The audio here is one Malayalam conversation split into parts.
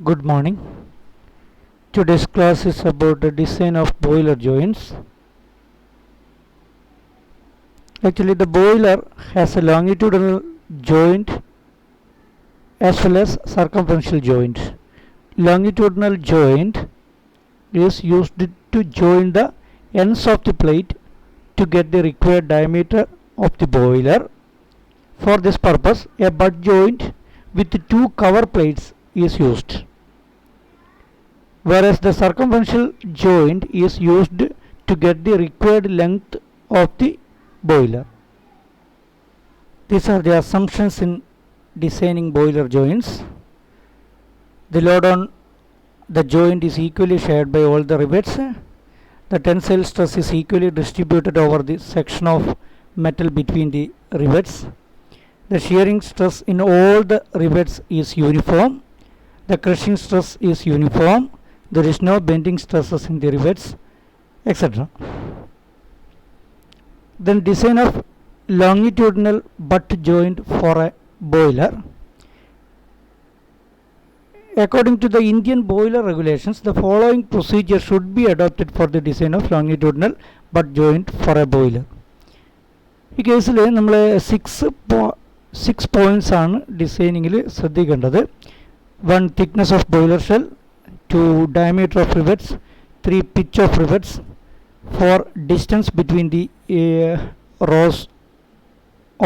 Good morning. Today's class is about the design of boiler joints. Actually, the boiler has a longitudinal joint as well as circumferential joint. Longitudinal joint is used to join the ends of the plate to get the required diameter of the boiler. For this purpose, a butt joint with two cover plates is used, whereas the circumferential joint is used to get the required length of the boiler. These are the assumptions in designing boiler joints. The load on the joint is equally shared by all the rivets. The tensile stress is equally distributed over the section of metal between the rivets. The shearing stress in all the rivets is uniform. The crushing stress is uniform. There is no bending stresses in the rivets, etc. Then design of longitudinal butt joint for a boiler. According to the Indian boiler regulations, the following procedure should be adopted for the design of longitudinal butt joint for a boiler. ഈ കേസിൽ നമ്മൾ സിക്സ് പോയിന്റ്സ് ആണ് ഡിസൈനിങ്ങിൽ ശ്രദ്ധിക്കേണ്ടത്. 1. Thickness of boiler shell. 2. Diameter of rivets. 3. Pitch of rivets. 4. Distance between the rows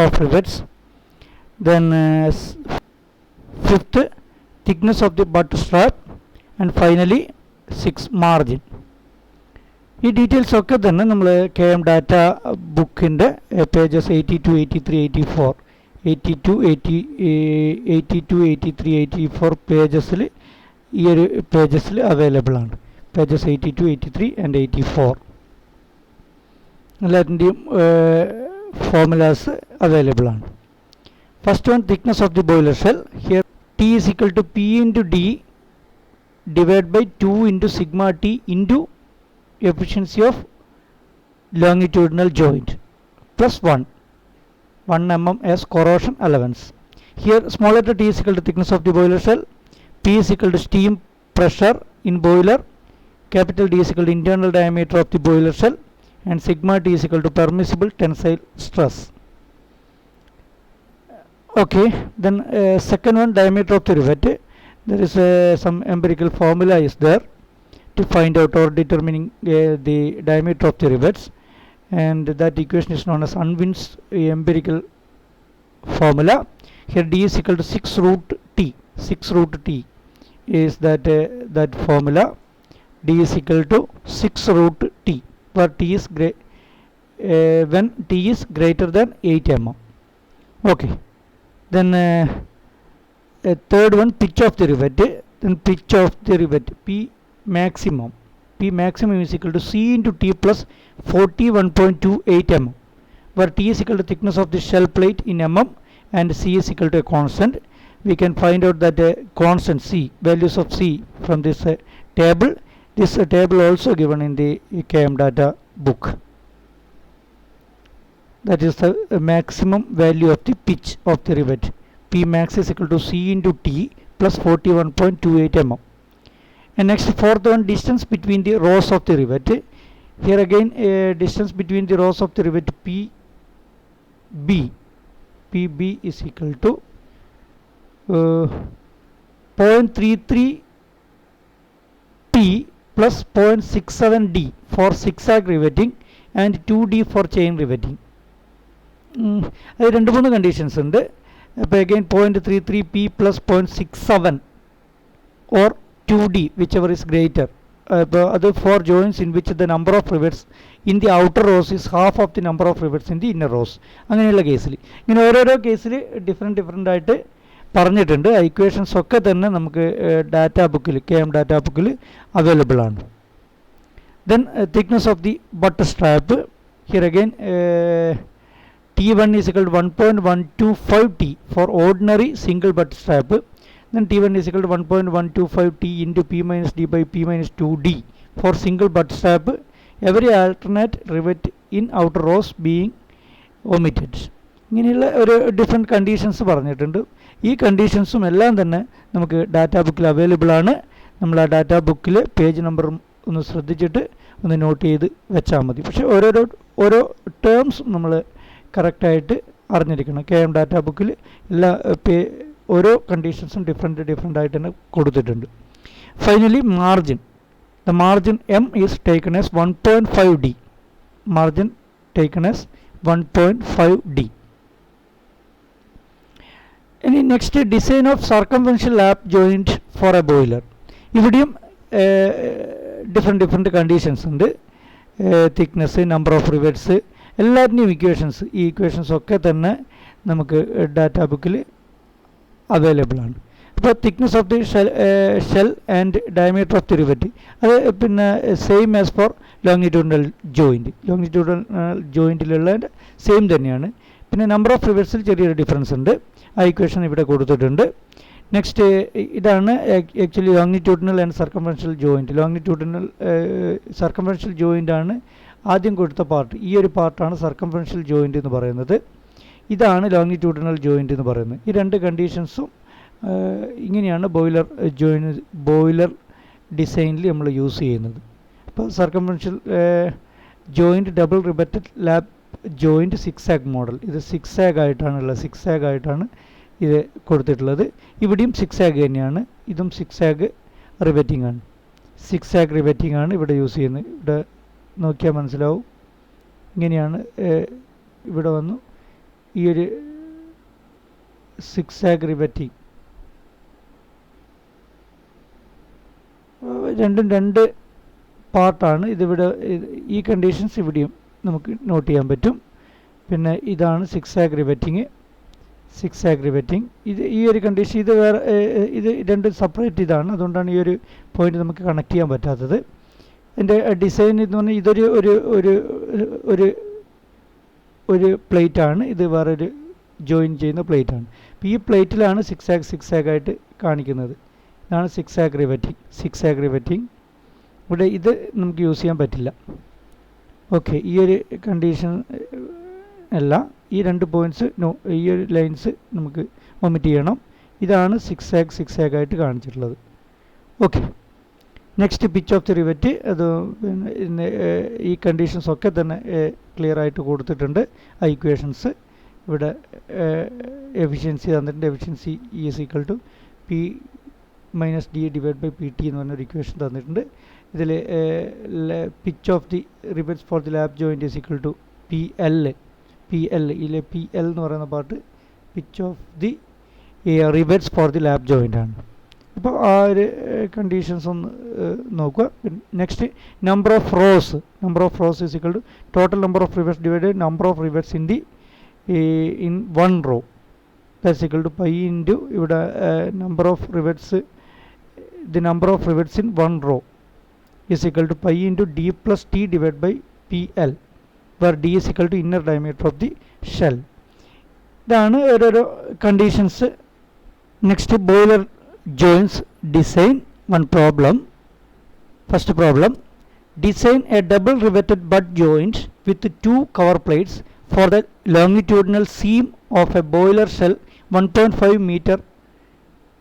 of rivets. Then 5th, thickness of the butt strap. And finally 6. Margin. ഈ ഡീറ്റെയിൽസ് ഒക്കെ തന്നെ നമ്മൾ KM ഡാറ്റ ബുക്കിൻ്റെ പേജസ് 82, 83, 84, 82, 83, 84 പേജസിൽ ഈ ഒരു പേജസിൽ അവൈലബിൾ ആണ്. പേജസ് 82, 83 and 84 എല്ലാത്തിൻ്റെയും ഫോർമുലാസ് അവൈലബിൾ ആണ്. First one, thickness of the boiler shell. Here T is equal to P into D divided by 2 into sigma T into efficiency of longitudinal joint plus 1 mm as corrosion allowance. Here small letter t is equal to thickness of the boiler shell, P is equal to steam pressure in boiler, capital D is equal to internal diameter of the boiler shell, and sigma T is equal to permissible tensile stress. Okay, then second one, diameter of the rivet. There is some empirical formula is there to find out or determining the diameter of the rivets, and that equation is known as Unwin's empirical formula. Here D is equal to 6 root T. 6 root T is that formula. D is equal to 6 root T, where T is when T is greater than 8 mm. Okay, then third one, pitch of the rivet. Then pitch of the rivet, P maximum is equal to C into T plus 41.28 mm, where T is equal to thickness of the shell plate in mm and C is equal to a constant. We can find out that constant C, values of C from this table. This table also given in the KM data book. That is the maximum value of the pitch of the rivet. P max is equal to C into T plus 41.28 mm. And next, fourth one, distance between the rows of the rivet. Here again distance between the rows of the rivet PB is equal to 0.33 P plus 0.67 D for zigzag riveting and 2D for chain riveting. അത് 2-3 കണ്ടീഷൻസ് ഉണ്ട്. അപ്പോൾ again 0.33 P plus 0.67 or 2D, whichever is greater. Other four joints in which the number of rivets in the outer rows is half of the number of rivets in the inner rows. അങ്ങനെയുള്ള കേസിൽ ഇങ്ങനെ ഓരോരോ കേസിൽ ഡിഫറെൻ്റ് ആയിട്ട് പറഞ്ഞിട്ടുണ്ട്. ആ ഇക്വേഷൻസ് ഒക്കെ തന്നെ നമുക്ക് ഡാറ്റാ ബുക്കിൽ KM ഡാറ്റാ ബുക്കിൽ അവൈലബിൾ ആണ്. Then thickness of the butt strap. Here again T1 is equal to 1.125 T for ordinary single butt strap. Then T1 is equal to 1.125 T into P minus D by P minus 2D for single butt strap, every alternate rivet in outer rows being omitted. ഇങ്ങനെയുള്ള ഒരു ഡിഫറെൻറ്റ് കണ്ടീഷൻസ് പറഞ്ഞിട്ടുണ്ട്. ഈ കണ്ടീഷൻസും എല്ലാം തന്നെ നമുക്ക് ഡാറ്റാ ബുക്കിൽ അവൈലബിൾ ആണ്. നമ്മൾ ആ ഡാറ്റാ ബുക്കിൽ പേജ് നമ്പർ ഒന്ന് ശ്രദ്ധിച്ചിട്ട് ഒന്ന് നോട്ട് ചെയ്ത് വെച്ചാൽ മതി. പക്ഷേ ഓരോ ടേംസും നമ്മൾ കറക്റ്റായിട്ട് അറിഞ്ഞിരിക്കണം. KM ഡാറ്റാ ബുക്കിൽ എല്ലാ ഓരോ കണ്ടീഷൻസും ഡിഫറെൻ്റ് ആയിട്ട് തന്നെ കൊടുത്തിട്ടുണ്ട്. Finally margin. The margin M is taken as 1.5D. Margin taken as 1.5D. ഇനി next design of circumferential lap joint for a boiler. ഇവിടെയും ഡിഫറെൻറ്റ് കണ്ടീഷൻസ് ഉണ്ട്. തിക്നെസ്, നമ്പർ ഓഫ് റിവെറ്റ്സ്, എല്ലാത്തിൻ്റെയും ഇക്വേഷൻസ്, ഈ ഇക്വേഷൻസ് ഒക്കെ തന്നെ നമുക്ക് ഡാറ്റാ ബുക്കിൽ അവൈലബിൾ ആണ്. അപ്പോൾ thickness of the shell and diameter of the rivet അത് പിന്നെ സെയിം ആസ് ഫോർ ലോങ്ങിറ്റ്യൂഡിനൽ ജോയിൻറ്റിലുള്ള സെയിം തന്നെയാണ്. പിന്നെ നമ്പർ ഓഫ് റിവറ്റ്സിൽ ചെറിയൊരു ഡിഫറൻസ് ഉണ്ട്. ആ ഇക്വേഷൻ ഇവിടെ കൊടുത്തിട്ടുണ്ട്. നെക്സ്റ്റ് ഇതാണ് actually longitudinal and circumferential joint. Circumferential joint ആണ് ആദ്യം കൊടുത്ത പാർട്ട്. ഈ ഒരു പാർട്ടാണ് സർക്കംഫറൻഷ്യൽ ജോയിൻറ്റ് എന്ന് പറയുന്നത്. ഇതാണ് ലോങ്ങിറ്റ്യൂഡിനൽ ജോയിൻറ്റ് എന്ന് പറയുന്നത്. ഈ രണ്ട് കണ്ടീഷൻസും ഇങ്ങനെയാണ് ബോയിലർ ഡിസൈനിൽ നമ്മൾ യൂസ് ചെയ്യുന്നത്. അപ്പോൾ circumferential joint double riveted lap joint 6 model. ഇത് 6 ആയിട്ടാണ് ഇത് കൊടുത്തിട്ടുള്ളത്. ഇവിടെയും 6 തന്നെയാണ്. ഇതും 6 റിബറ്റിംഗ് ആണ്. 6 റിബറ്റിംഗ് ആണ് ഇവിടെ യൂസ് ചെയ്യുന്നത്. ഇവിടെ നോക്കിയാൽ മനസ്സിലാവും. ഇങ്ങനെയാണ് ഇവിടെ വന്നു ഈ ഒരു 6 റിബറ്റിംഗ്. രണ്ടും രണ്ട് പാർട്ടാണ്. ഇതിവിടെ ഈ കണ്ടീഷൻസ് ഇവിടെയും നമുക്ക് നോട്ട് ചെയ്യാൻ പറ്റും. പിന്നെ ഇതാണ് 6 റിബറ്റിംഗ്. ഇത് ഈ ഒരു കണ്ടീഷൻ ഇത് വേറെ ഇത് രണ്ട് സെപ്പറേറ്റ് ഇതാണ്. അതുകൊണ്ടാണ് ഈ ഒരു പോയിന്റ് നമുക്ക് കണക്ട് ചെയ്യാൻ പറ്റാത്തത്. എൻ്റെ ഡിസൈൻ എന്ന് പറഞ്ഞാൽ ഇതൊരു ഒരു പ്ലേറ്റ് ആണ്. ഇത് വേറൊരു ജോയിൻ ചെയ്യുന്ന പ്ലേറ്റ് ആണ്. അപ്പോൾ ഈ പ്ലേറ്റിലാണ് 6 ആയിട്ട് കാണിക്കുന്നത്. ഇതാണ് 6 റിബറ്റിംഗ്. ഇവിടെ ഇത് നമുക്ക് യൂസ് ചെയ്യാൻ പറ്റില്ല. ഓക്കെ, ഈ ഒരു കണ്ടീഷൻ അല്ല. ഈ രണ്ട് പോയിൻറ്റ്സ് ഈ ഒരു ലൈൻസ് നമുക്ക് ഒമിറ്റ് ചെയ്യണം. ഇതാണ് 6 ആയിട്ട് കാണിച്ചിട്ടുള്ളത്. Okay, next pitch of the rivet. അത് പിന്നെ ഈ കണ്ടീഷൻസ് ഒക്കെ തന്നെ ക്ലിയർ ആയിട്ട് കൊടുത്തിട്ടുണ്ട്. ആ ഇക്വേഷൻസ് ഇവിടെ എഫിഷ്യൻസി തന്നിട്ടുണ്ട്. Efficiency is equal to P - D / PT എന്ന് പറഞ്ഞൊരു ഇക്വേഷൻ തന്നിട്ടുണ്ട്. ഇതിൽ pitch of the rivets for the lap joint is equal to PL. ഇതിലെ PL എന്ന് പറയുന്ന part pitch of the rivets for the lap joint ആണ്. അപ്പോൾ ആ ഒരു കണ്ടീഷൻസ് ഒന്ന് നോക്കുക. Next number of rows is equal to total number of rivets divided number of rivets in 1 row. That's equal to pi into ഇവിടെ number of rivets in 1 row is equal to pi into D plus T divided by PL, where D is equal to inner diameter of the shell. ഇതാണ് ഓരോരോ conditions. Next boiler joints design. First problem, design a double riveted butt joint with 2 cover plates for the longitudinal seam of a boiler shell 1.5 meter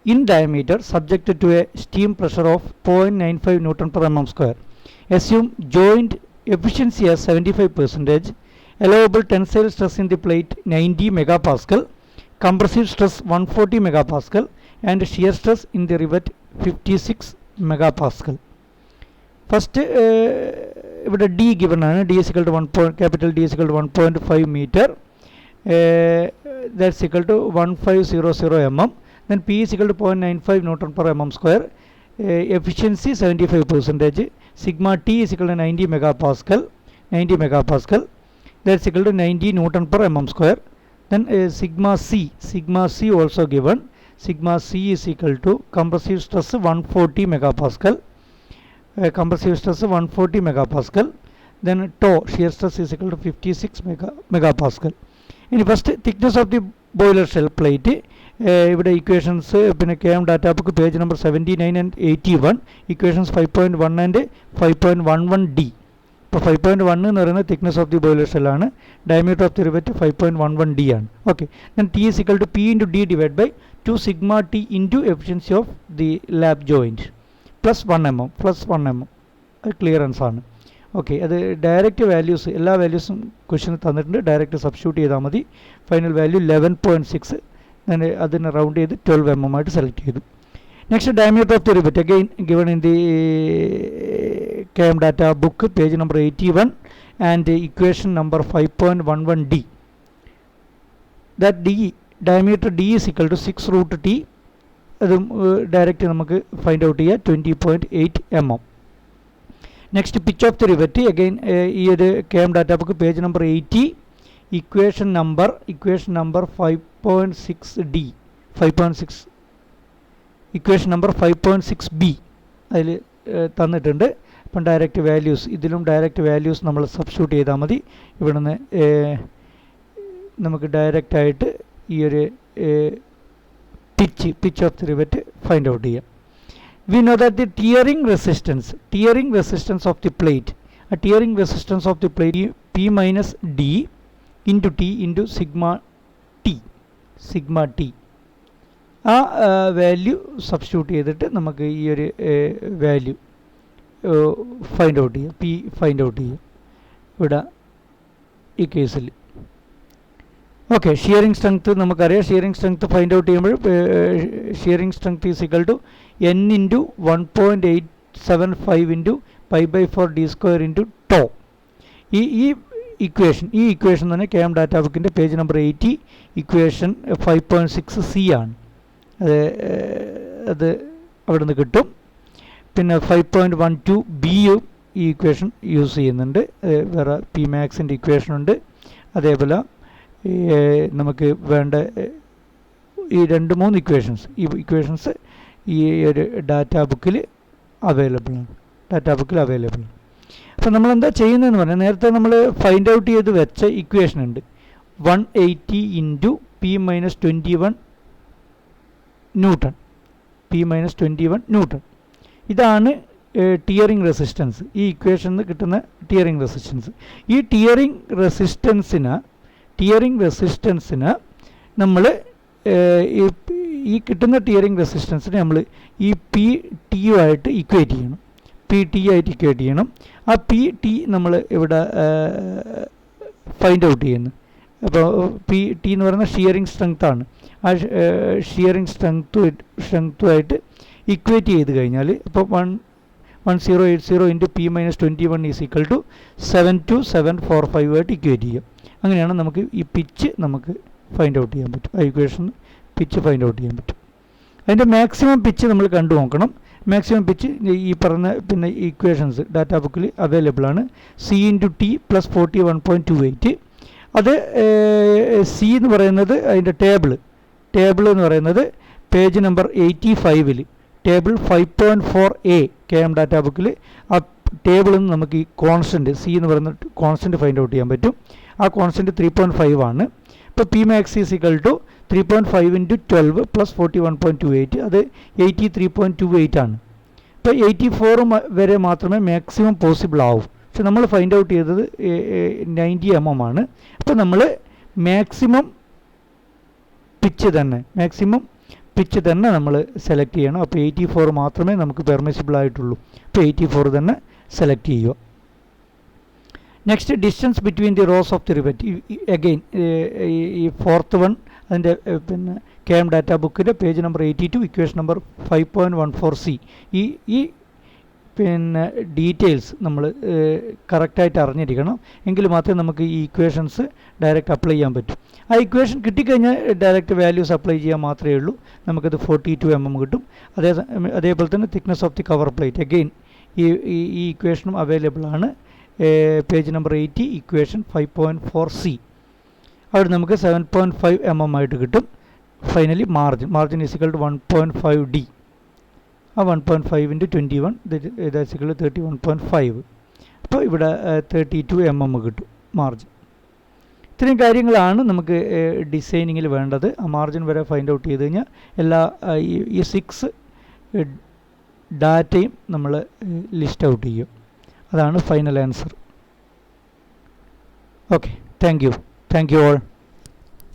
in diameter, subjected to a steam pressure of 0.95 Newton per mm square. Assume joint efficiency as 75%, allowable tensile stress in the plate 90 megapascal, compressive stress 140 megapascal, and shear stress in the rivet 56 megapascal. First, ഇവിടെ D given ആണ്. D is equal to 1.5 meter. That's equal to 1500 mm. Then P is equal to 0.95 Newton per mm square. Efficiency 75%. Sigma T is equal to 90 megapascal. That's equal to 90 Newton per mm square. Then sigma C also given. Sigma C is equal to compressive stress 140 megapascal. Then tau, shear stress is equal to 56 megapascal. In first, thickness of the boiler shell plate. ഇവിടെ ഇക്വേഷൻസ് പിന്നെ KM data book page number 79 and 81, equations 5.1 and 5.11D. അപ്പോൾ 5.1 എന്ന് പറയുന്നത് തിക്നെസ് ഓഫ് ദി ബോയിലർ ഷെല്ലാണ്. Diameter of the rivet 5.11 d ആണ്. Okay, then T is equal to P into D divide by 2 sigma T into efficiency of the lap joint plus 1 mm. അത് ക്ലിയറൻസ് ആണ്. ഓക്കെ, അത് ഡയറക്റ്റ് വാല്യൂസ് എല്ലാ വാല്യൂസും ക്വസ്റ്റ്യൻ തന്നിട്ടുണ്ട്. ഡയറക്റ്റ് സബ്സ്റ്റിറ്റ്യൂട്ട് ചെയ്താൽ മതി. Final value 11.6. ഞാൻ അതിനെ റൗണ്ട് ചെയ്ത് 12 mm ആയിട്ട് സെലക്ട് ചെയ്തു. Next diameter of the rivet again given in the KM data book page number 81 and equation number 5.11 d. That diameter d is equal to 6 root t. അത് ഡയറക്റ്റ് നമുക്ക് ഫൈൻഡ് ഔട്ട് ചെയ്യാം 20.8 mm. Next pitch of the rivet again ഈ ഒരു KM data book page number 80 equation number 5.6 d 5.6 equation number 5.6 b അതിൽ തന്നിട്ടുണ്ട്. അപ്പം ഡയറക്റ്റ് വാല്യൂസ് ഇതിലും ഡയറക്റ്റ് വാല്യൂസ് നമ്മൾ സബ്സ്റ്റിറ്റ്യൂട്ട് ചെയ്താൽ മതി. ഇവിടെ നിന്ന് നമുക്ക് ഡയറക്റ്റായിട്ട് ഈ ഒരു pitch of the rivet find out ചെയ്യാം. We know that the tearing resistance of the plate, ആ tearing resistance of the plate P minus D into T into sigma T ആ വാല്യൂ സബ്സ്റ്റിറ്റ്യൂട്ട് ചെയ്തിട്ട് നമുക്ക് ഈ ഒരു വാല്യൂ ഫൈൻഡ് ഔട്ട് ചെയ്യുക. പി ഫൈൻഡ് ഔട്ട് ചെയ്യുക ഇവിടെ ഈ കേസിൽ. ഓക്കെ, ഷിയറിംഗ് സ്ട്രെങ്ത് നമുക്കറിയാം. ഷിയറിംഗ് സ്ട്രെങ്ത് ഫൈൻഡ് ഔട്ട് ചെയ്യുമ്പോൾ shearing strength is equal to n into 1.875 into π/4 d² into tau. ഈ ഇക്വേഷൻ തന്നെ KM data bookൻ്റെ പേജ് നമ്പർ 80 ഇക്വേഷൻ 5.6 c ആണ്. അത് അവിടെ നിന്ന് കിട്ടും. പിന്നെ 5.12 ബിയും ഈ ഇക്വേഷൻ യൂസ് ചെയ്യുന്നുണ്ട്. വേറെ പി മാക്സിൻ്റെ ഇക്വേഷൻ ഉണ്ട്. അതേപോലെ നമുക്ക് വേണ്ട ഈ 2-3 ഇക്വേഷൻസ് ഈ ഒരു ഡാറ്റാ ബുക്കിൽ അവൈലബിൾ ആണ്. അപ്പോൾ നമ്മളെന്താ ചെയ്യുന്നതെന്ന് പറഞ്ഞാൽ നേരത്തെ നമ്മൾ ഫൈൻഡ് ഔട്ട് ചെയ്ത് വെച്ച ഇക്വേഷൻ ഉണ്ട് 180 ഇൻറ്റു P-21 ന്യൂട്ടൺ. ഇതാണ് ടിയറിംഗ് റെസിസ്റ്റൻസ്. ഈ ഇക്വേഷനിൽ നിന്ന് കിട്ടുന്ന ടിയറിംഗ് റെസിസ്റ്റൻസ്. ഈ ടിയറിംഗ് റെസിസ്റ്റൻസിന് നമ്മൾ ഈ കിട്ടുന്ന ടിയറിംഗ് റെസിസ്റ്റൻസിനെ നമ്മൾ ഈ പി ടിയുമായിട്ട് ഇക്വേറ്റ് ചെയ്യണം. ആ പി ടി നമ്മൾ ഇവിടെ ഫൈൻഡ് ഔട്ട് ചെയ്യുന്നു. അപ്പോൾ പി ടി എന്ന് പറയുന്ന ഷിയറിംഗ് സ്ട്രെങ്ത് ആണ്. ആ ഷിയറിംഗ് സ്ട്രെങ്ത്തുമായിട്ട് ഇക്വേറ്റ് ചെയ്ത് കഴിഞ്ഞാൽ ഇപ്പോൾ 1080 into P-21 is equal to 72745 ആയിട്ട് ഇക്വേറ്റ് ചെയ്യും. അങ്ങനെയാണ് നമുക്ക് ഈ പിച്ച് നമുക്ക് ഫൈൻഡ് ഔട്ട് ചെയ്യാൻ പറ്റും. ആ ഇക്വേഷൻ പിച്ച് ഫൈൻഡ് ഔട്ട് ചെയ്യാൻ പറ്റും. അതിൻ്റെ മാക്സിമം പിച്ച് നമ്മൾ കണ്ടു നോക്കണം. മാക്സിമം പിച്ച് ഈ പറഞ്ഞ പിന്നെ ഇക്വേഷൻസ് ഡാറ്റാ ബുക്കിൽ അവൈലബിൾ ആണ്. C into T plus 41.28. അത് സി എന്ന് പറയുന്നത് അതിൻ്റെ ടേബിൾ എന്ന് പറയുന്നത് page number 85 table 5.4a KM data bookൽ ആ ടേബിളിൽ നിന്ന് നമുക്ക് ഈ കോൺസ്റ്റൻറ്റ് സി എന്ന് പറയുന്ന കോൺസ്റ്റൻറ്റ് ഫൈൻഡ് ഔട്ട് ചെയ്യാൻ പറ്റും. ആ കോൺസ്റ്റൻറ്റ് 3.5 ആണ്. ഇപ്പോൾ P max is equal to 3.5 into 12 plus 41.28 അത് 83.28 ആണ്. ഇപ്പോൾ 84 വരെ മാത്രമേ മാക്സിമം പോസിബിൾ ആവൂ. പക്ഷെ നമ്മൾ ഫൈൻഡ് ഔട്ട് ചെയ്തത് 90 mm ആണ്. അപ്പോൾ നമ്മൾ മാക്സിമം പിച്ച് തന്നെ നമ്മൾ സെലക്ട് ചെയ്യണം. അപ്പോൾ 84 മാത്രമേ നമുക്ക് പെർമിസിബിൾ ആയിട്ടുള്ളൂ. അപ്പോൾ 84 തന്നെ സെലക്ട് ചെയ്യുക. Next distance between the rose of the rivet. Again ഈ ഫോർത്ത് വൺ അതിൻ്റെ പിന്നെ KM data ബുക്കിൻ്റെ page number 82 equation number 5.14c. ഈ പിന്നെ ഡീറ്റെയിൽസ് നമ്മൾ കറക്റ്റായിട്ട് അറിഞ്ഞിരിക്കണം. എങ്കിൽ മാത്രമേ നമുക്ക് ഈ ഇക്വേഷൻസ് ഡയറക്റ്റ് അപ്ലൈ ചെയ്യാൻ പറ്റും. ആ ഇക്വേഷൻ കിട്ടിക്കഴിഞ്ഞാൽ ഡയറക്റ്റ് വാല്യൂസ് അപ്ലൈ ചെയ്യാൻ മാത്രമേ ഉള്ളൂ. നമുക്കത് 42 mm കിട്ടും. അതേപോലെ തന്നെ thickness of the cover plate again ഈ ഇക്വേഷനും അവൈലബിൾ ആണ്. Page number 80 equation 5.4c. അവിടെ നമുക്ക് 7.5 mm ആയിട്ട് കിട്ടും. Finally margin is equal to 1.5 d. ആ 1.5 ഇൻറ്റു 21 ദാറ്റ്സ് ഈക്വൽ ടു 31.5. അപ്പോൾ ഇവിടെ 32 mm കിട്ടും മാർജിൻ. ഇത്രയും കാര്യങ്ങളാണ് നമുക്ക് ഡിസൈനിങ്ങിൽ വേണ്ടത്. ആ മാർജിൻ വരെ ഫൈൻഡ് ഔട്ട് ചെയ്ത് കഴിഞ്ഞാൽ എല്ലാ ഈ 6 ഡാറ്റയും നമ്മൾ ലിസ്റ്റ് ഔട്ട് ചെയ്യും. അതാണ് final answer. Okay, thank you all.